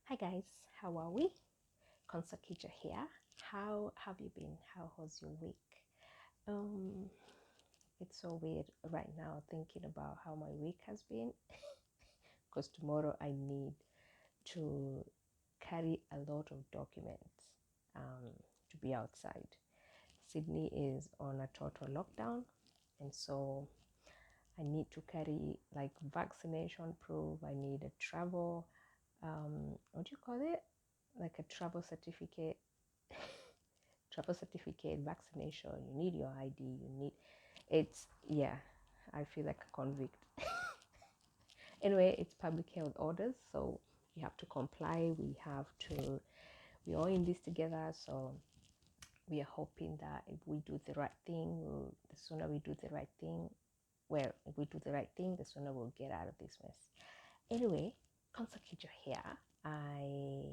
Hi guys, how are we? Konsakija here. How have you been? How was your week? Um, it's so weird right now thinking about how my week has been because tomorrow I need to carry a lot of documents to be outside. Sydney is on a total lockdown, and so I need to carry like vaccination proof. I need a travel, what do you call it? Like a travel certificate, vaccination. You need your ID. You need it's yeah. I feel like a convict. Anyway, it's public health orders, so you have to comply. We're all in this together, so we are hoping that if we do the right thing, the sooner we do the right thing, well, if we do the right thing, the sooner we'll get out of this mess. Anyway, Consecutor here. I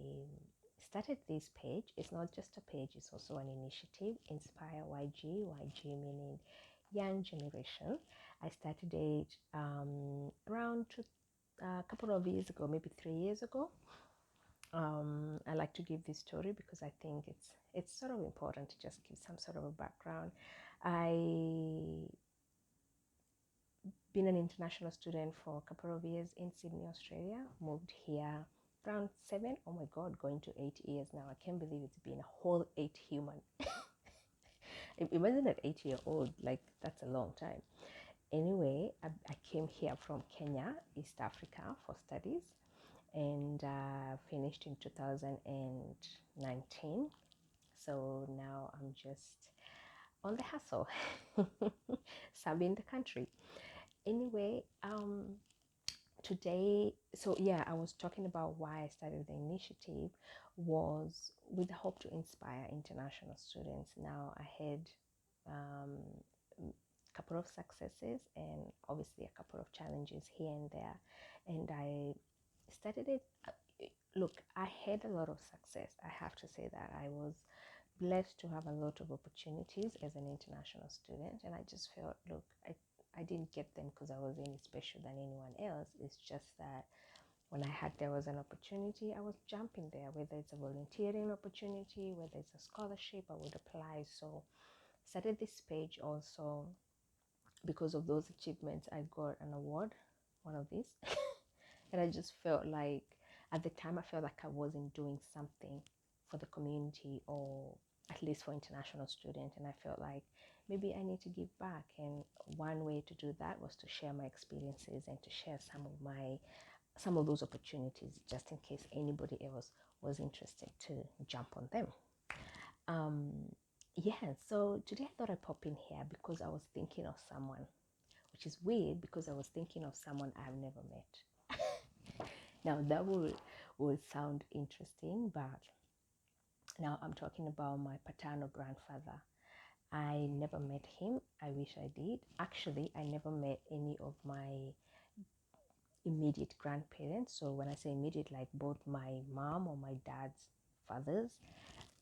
started this page. It's not just a page, it's also an initiative. Inspire YG, YG meaning young generation. I started it around a couple of years ago, maybe 3 years ago. I like to give this story because I think it's sort of important to just give some sort of a background. I been an international student for a couple of years in Sydney, Australia. Moved here around 7. Oh my God, going to 8 years now. I can't believe it's been a whole 8 human. Imagine an 8-year-old, like that's a long time. Anyway, I came here from Kenya, East Africa for studies and finished in 2019. So now I'm just on the hustle, serving the country. Anyway, today, so yeah, I was talking about why I started the initiative was with the hope to inspire international students. Now I had a couple of successes and obviously a couple of challenges here and there, and I started it. Look, I had a lot of success. I have to say that I was blessed to have a lot of opportunities as an international student, and I just felt, look, I didn't get them because I was any special than anyone else. It's just that when there was an opportunity, I was jumping there, whether it's a volunteering opportunity, whether it's a scholarship, I would apply. So started this page also because of those achievements. I got an award, one of these, and I just felt like at the time I felt like I wasn't doing something for the community or at least for international students, and I felt like maybe I need to give back. And one way to do that was to share my experiences and to share some of those opportunities just in case anybody else was interested to jump on them. Yeah, so today I thought I'd pop in here because I was thinking of someone, which is weird because I was thinking of someone I've never met. Now that will sound interesting, but now I'm talking about my paternal grandfather. I never met him. I wish I did. Actually, I never met any of my immediate grandparents. So when I say immediate, like both my mom or my dad's fathers.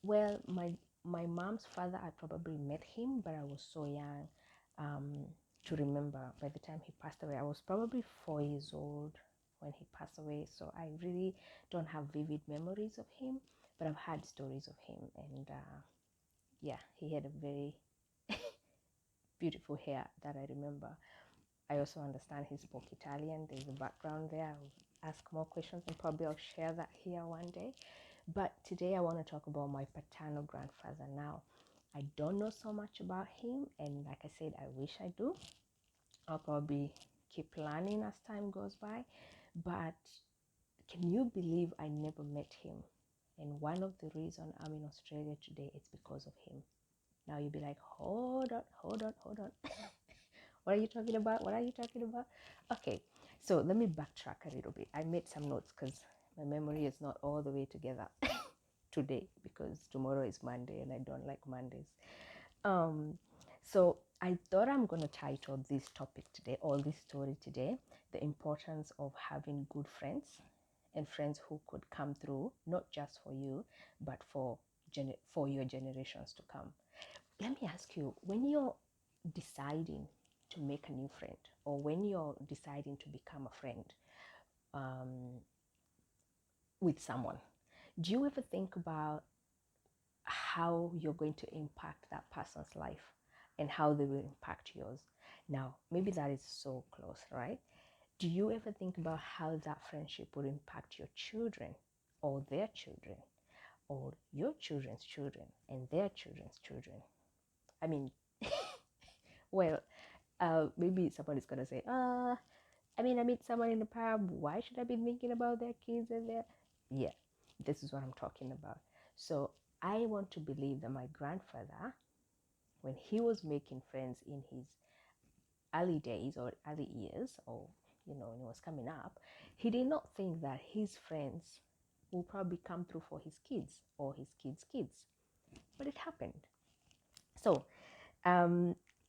Well, my mom's father, I probably met him, but I was so young to remember. By the time he passed away, I was probably 4 years old when he passed away. So I really don't have vivid memories of him, but I've had stories of him. And yeah, he had a very beautiful hair that I remember. I also understand he spoke Italian. There's a background there. I'll ask more questions and probably I'll share that here one day. But today I want to talk about my paternal grandfather. Now, I don't know so much about him, and like I said, I wish I do. I'll probably keep learning as time goes by. But can you believe I never met him? And one of the reasons I'm in Australia today is because of him. Now you'll be like, hold on, hold on, hold on. What are you talking about? What are you talking about? Okay, so let me backtrack a little bit. I made some notes because my memory is not all the way together today because tomorrow is Monday and I don't like Mondays. So I thought I'm going to title this topic today, or this story today, the importance of having good friends and friends who could come through, not just for you, but for your generations to come. Let me ask you, when you're deciding to make a new friend or when you're deciding to become a friend, with someone, do you ever think about how you're going to impact that person's life and how they will impact yours? Now, maybe that is so close, right? Do you ever think about how that friendship will impact your children or their children or your children's children and their children's children? I mean, well, maybe somebody's gonna say, I meet someone in the pub. Why should I be thinking about their kids and their... Yeah, this is what I'm talking about. So I want to believe that my grandfather, when he was making friends in his early days or early years, or when he was coming up, he did not think that his friends will probably come through for his kids or his kids' kids, but it happened. So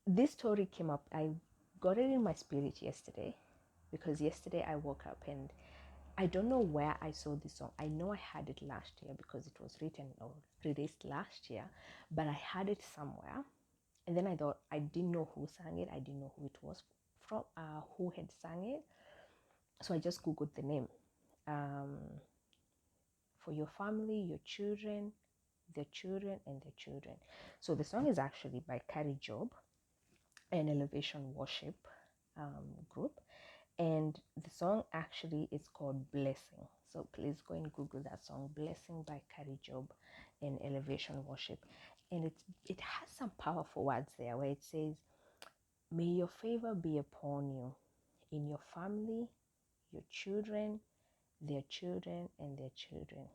this story came up. I got it in my spirit yesterday because yesterday I woke up and I don't know where I saw this song. I know I had it last year because it was written or released last year, but I had it somewhere. And then I thought, I didn't know who sang it. I didn't know who it was from, who had sang it. So I just Googled the name. For your family, your children, their children, and their children. So the song is actually by Carrie Job, an Elevation Worship group. And the song actually is called Blessing. So please go and Google that song, Blessing by Carrie Job and Elevation Worship. And it has some powerful words there where it says, may your favor be upon you in your family, your children, their children, and their children.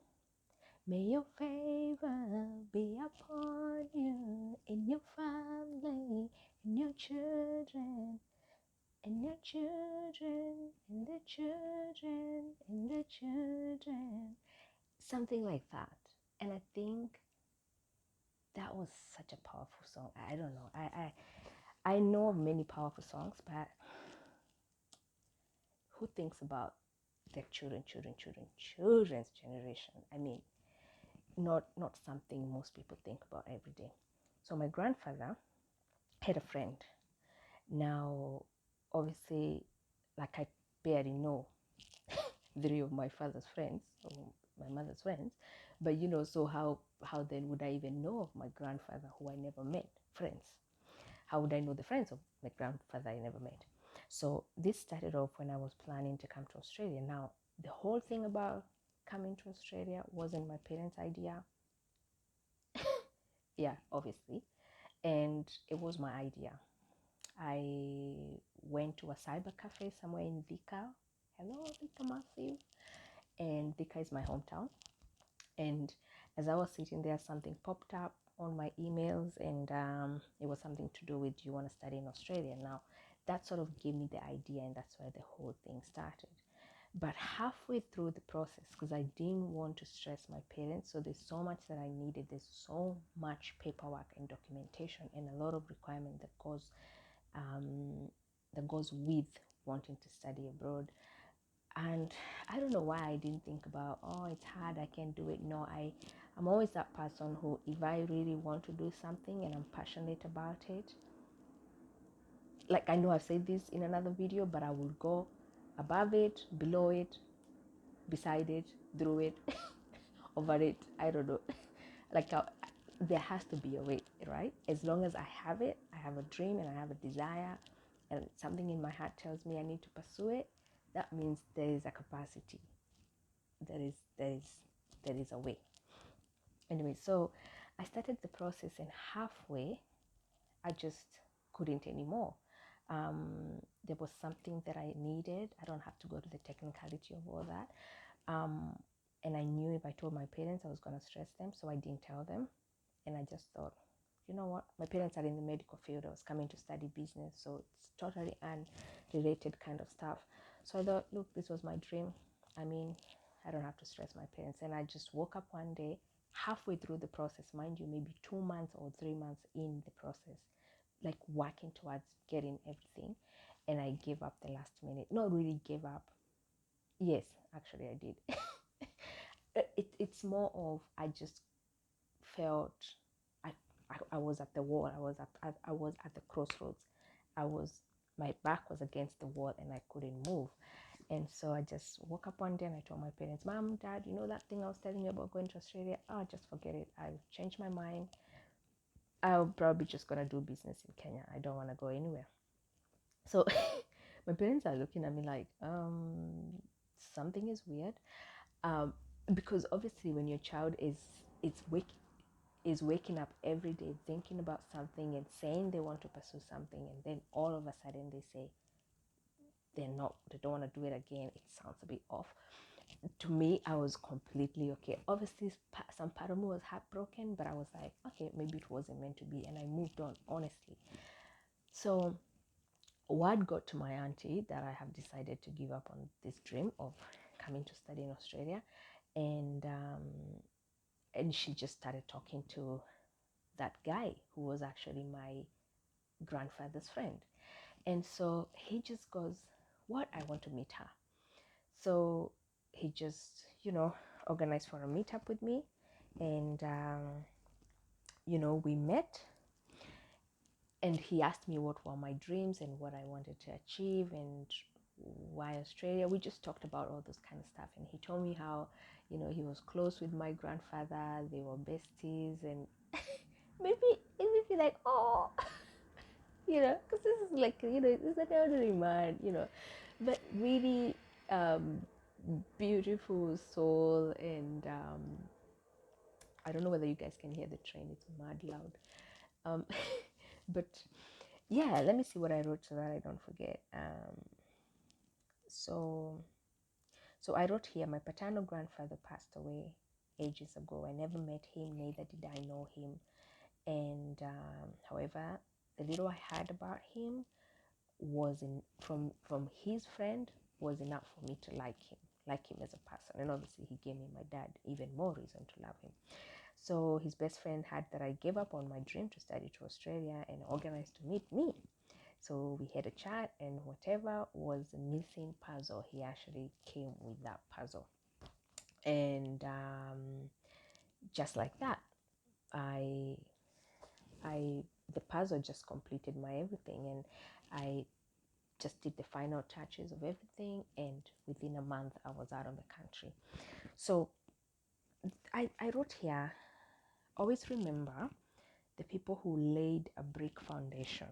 May your favor be upon you in your family, in your children, and their children, and their children, and their children. Something like that. And I think that was such a powerful song. I don't know. I know of many powerful songs, but who thinks about their children's generation? I mean, not something most people think about every day. So my grandfather had a friend. Now, obviously, like I barely know three of my father's friends or my mother's friends, but so how then would I even know of my grandfather who I never met? Friends. How would I know the friends of my grandfather I never met? So this started off when I was planning to come to Australia. Now, the whole thing about coming to Australia wasn't my parents' idea. Yeah, obviously. And it was my idea. I went to a cyber cafe somewhere in Thika. Hello, Thika Massive. And Thika is my hometown. And as I was sitting there, something popped up on my emails, and it was something to do with, do you want to study in Australia? Now, that sort of gave me the idea, and that's where the whole thing started. But halfway through the process, because I didn't want to stress my parents, so there's so much that I needed. There's so much paperwork and documentation and a lot of requirement that goes with wanting to study abroad. And I don't know why I didn't think about, oh, it's hard, I can't do it. No, I'm always that person who, if I really want to do something and I'm passionate about it, like I know I've said this in another video, but I will go above it, below it, beside it, through it, over it. I don't know. Like there has to be a way, right? As long as I have it, I have a dream and I have a desire, and something in my heart tells me I need to pursue it. That means there is a capacity. There is a way. Anyway, so I started the process, and halfway, I just couldn't anymore. There was something that I needed. I don't have to go to the technicality of all that. And I knew if I told my parents, I was going to stress them, so I didn't tell them. And I just thought, you know what? My parents are in the medical field. I was coming to study business, so it's totally unrelated kind of stuff. So I thought, look, this was my dream. I mean, I don't have to stress my parents. And I just woke up one day, halfway through the process, mind you, maybe 2 months or 3 months in the process, like working towards getting everything. And I gave up the last minute. Not really gave up. Yes, actually I did. It's more of, I just felt I was at the wall. I was at the crossroads. My back was against the wall and I couldn't move. And so I just woke up one day and I told my parents, Mom, Dad, you know that thing I was telling you about going to Australia? Oh, just forget it. I've changed my mind. I'm probably just going to do business in Kenya. I don't want to go anywhere. So my parents are looking at me like, something is weird. Because obviously when your child is waking up every day thinking about something and saying they want to pursue something, and then all of a sudden they say they don't want to do it again, it sounds a bit off. To me, I was completely okay. Obviously some part of me was heartbroken, but I was like, okay, maybe it wasn't meant to be, and I moved on, honestly. So word got to my auntie that I have decided to give up on this dream of coming to study in Australia, and she just started talking to that guy who was actually my grandfather's friend. And so he just goes, what? I want to meet her. So he just, organized for a meetup with me. And, we met. And he asked me what were my dreams and what I wanted to achieve and why Australia. We just talked about all those kind of stuff. And he told me how, he was close with my grandfather. They were besties. And maybe it made me like, oh, because this is like, it's an elderly man, but really beautiful soul. And I don't know whether you guys can hear the train, it's mad loud. But yeah, let me see what I wrote so that I don't forget. So I wrote here, my paternal grandfather passed away ages ago. I never met him, neither did I know him. And however, the little I heard about him was from his friend was enough for me to like him as a person. And obviously he gave me, my dad, even more reason to love him. So his best friend had that I gave up on my dream to study to Australia and organized to meet me. So we had a chat, and whatever was the missing puzzle, he actually came with that puzzle. And just like that, the puzzle just completed my everything, and I just did the final touches of everything, and within a month I was out of the country. So I wrote here, always remember the people who laid a brick foundation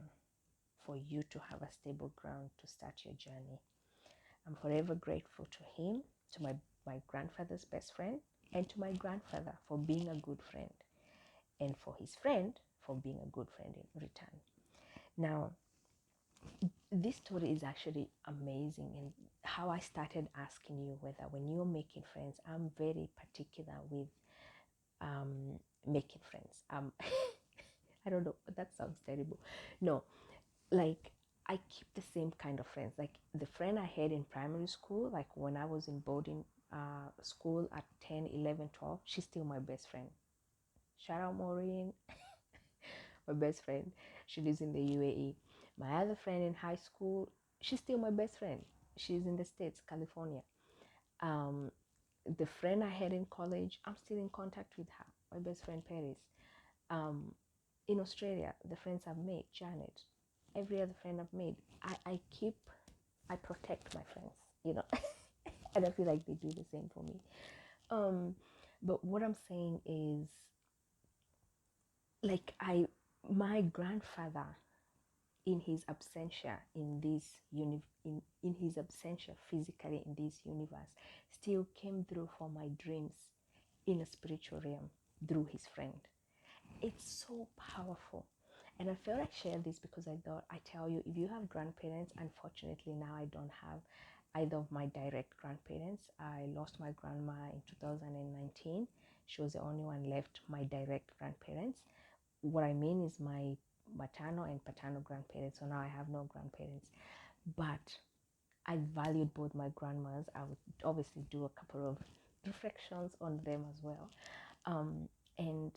for you to have a stable ground to start your journey. I'm forever grateful to him, to my grandfather's best friend, and to my grandfather for being a good friend, and for his friend for being a good friend in return. Now, this story is actually amazing, and how I started asking you whether when you're making friends, I'm very particular with making friends. I don't know, but that sounds terrible. No, like I keep the same kind of friends. Like the friend I had in primary school, like when I was in boarding school at 10, 11, 12, she's still my best friend. Shout out Maureen, my best friend. She lives in the UAE. My other friend in high school, she's still my best friend. She's in the States, California. The friend I had in college, I'm still in contact with her, my best friend Paris. In Australia, the friends I've made, Janet, every other friend I've made, I protect my friends, and I feel like they do the same for me. But what I'm saying is, like my grandfather, in his absentia in his absentia physically in this universe, still came through for my dreams in a spiritual realm through his friend. It's so powerful. And I felt I shared this because I thought, I tell you, if you have grandparents, unfortunately now I don't have either of my direct grandparents. I lost my grandma in 2019. She was the only one left, my direct grandparents. What I mean is my maternal and paternal grandparents. So now I have no grandparents. But I valued both my grandmas. I would obviously do a couple of reflections on them as well. And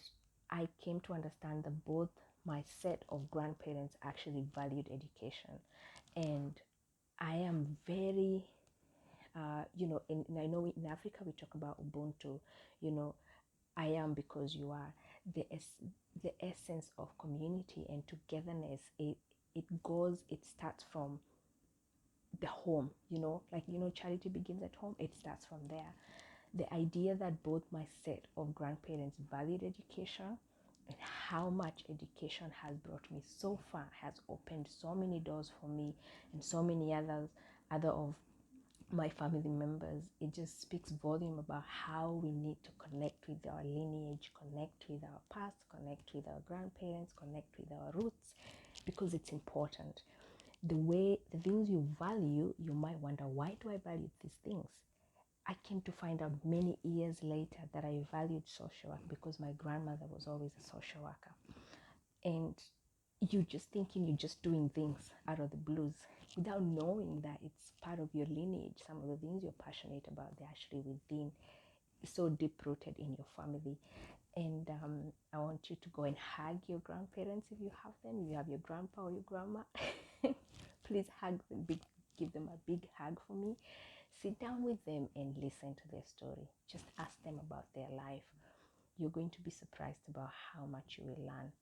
I came to understand that both my set of grandparents actually valued education. And I am very, and I know in Africa we talk about Ubuntu, I am because you are, the essence of community and togetherness. It starts from the home, charity begins at home. It starts from there. The idea that both my set of grandparents valued education and how much education has brought me so far, has opened so many doors for me and so many other of my family members. It just speaks volume about how we need to connect with our lineage, connect with our past, connect with our grandparents, connect with our roots, because it's important. The things you value, you might wonder, why do I value these things? I came to find out many years later that I valued social work because my grandmother was always a social worker. And you just thinking you're just doing things out of the blues without knowing that it's part of your lineage. Some of the things you're passionate about, they're actually within, so deep rooted in your family. And I want you to go and hug your grandparents if you have them. If you have your grandpa or your grandma, please hug them, give them a big hug for me. Sit down with them and listen to their story. Just ask them about their life. You're going to be surprised about how much you will learn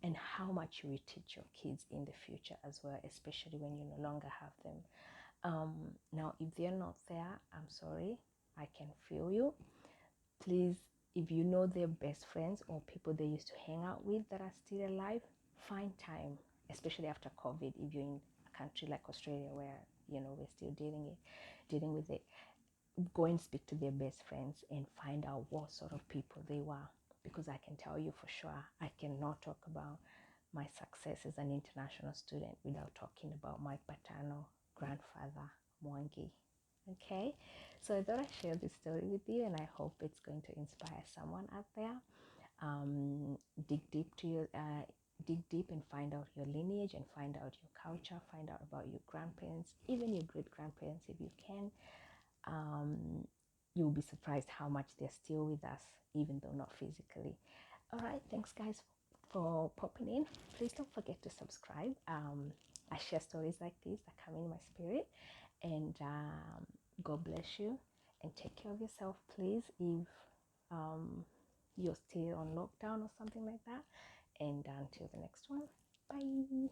and how much you will teach your kids in the future as well, especially when you no longer have them. Now, if they're not there, I'm sorry, I can feel you. Please, if you know their best friends or people they used to hang out with that are still alive, find time, especially after COVID. If you're in a country like Australia where we're still dealing with it, go and speak to their best friends and find out what sort of people they were, because I can tell you for sure, I cannot talk about my success as an international student without talking about my paternal grandfather, Mwangi. Okay, so I thought I'd share this story with you, and I hope it's going to inspire someone out there. Dig deep and find out your lineage and find out your culture, find out about your grandparents, even your great grandparents if you can. You'll be surprised how much they're still with us, even though not physically. All right, thanks guys for popping in. Please don't forget to subscribe. I share stories like this that come in my spirit, and God bless you, and take care of yourself, please, if you're still on lockdown or something like that. And until the next one, bye.